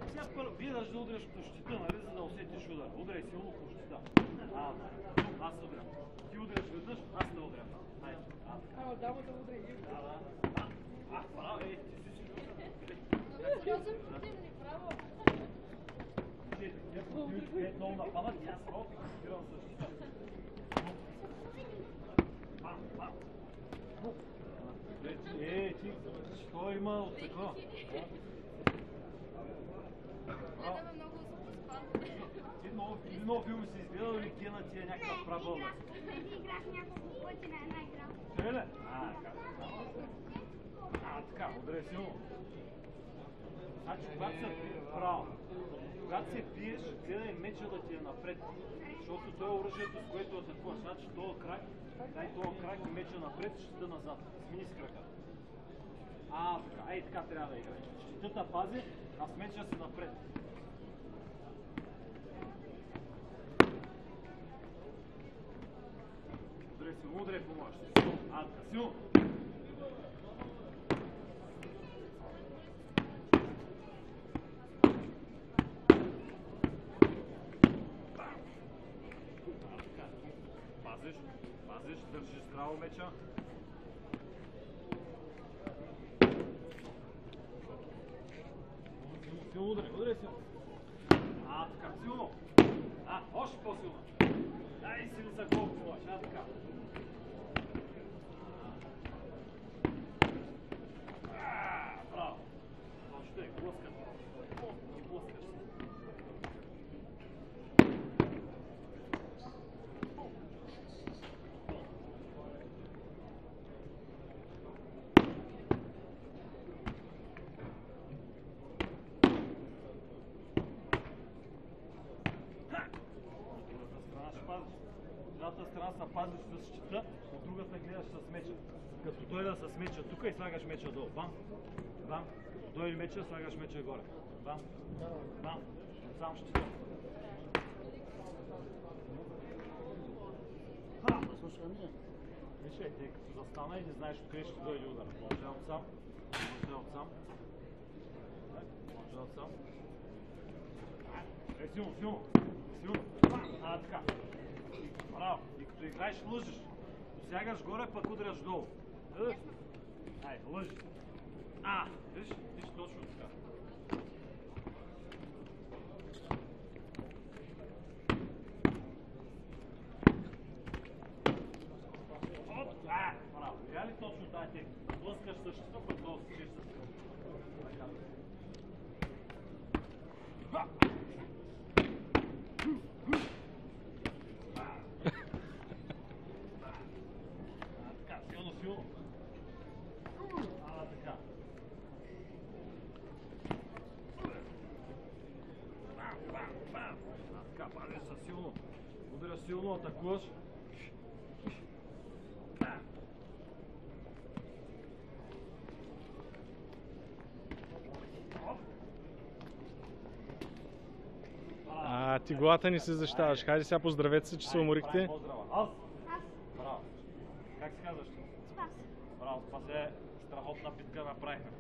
Сега вие даже да удряш по щита, нали, за да усетиш удар. Удряй силно по щита. Аз удрям. Ти удряш веднъж, аз не удрям. Хайде. Ама да удря и Да. Право, ти си си. право. Тя противичка е много нападат, тя с рот и фиксирам с щита. Ти, що има от такова? Ти много филми си изгледал или Гена ти е някакъв прабълна? Преди играх няколко пъти на една игра. Ще ли? Така, удряй силно. Значи, когато се биеш, гледай меча да ти е напред. Защото той е оръжието, с което атакуваш. Значи, този крак, дай този крак и меча напред, щита назад. Смени с крака. Така, така трябва да играеш. Щитата пази, а с меча си напред. Удряй силно, удряй помощ. Така, силно. Пазиш, държиш здраво меча. Силно удряй силно. Така, силно. Още по-силно. Дай сили за колко можеш, така. Браво. Точно е, блъскат. И блъскаш се. Едната страна се пазиш с щита, от другата гледаш с меча. Като дойда с меча тук и слагаш меча долу. Бам! Бам! Дойде меча, слагаш меча горе. Бам! Бам! Сам щита. Вижте, тъй като застана и не знаеш откъде ще дойде удар. Може отсам, може отсам. Може отсам. Силно, силно! Силно! Така. Браво! И като играеш лъжиш. Сягаш горе, пък удряш долу. Лъжи. Виж точно така. Браво! Видя ли точно тази техника? Блъскаш същото, пък долу си чеш с така. Силно. Така. Така, пазиш се силно. Удряш силно, атакуваш. Ти главата ни се защитаваш. Хайде сега поздравете се, че се уморихте. Аз. Браво. Как се казваш? Спас. Браво, Спас е страхотна битка направихме.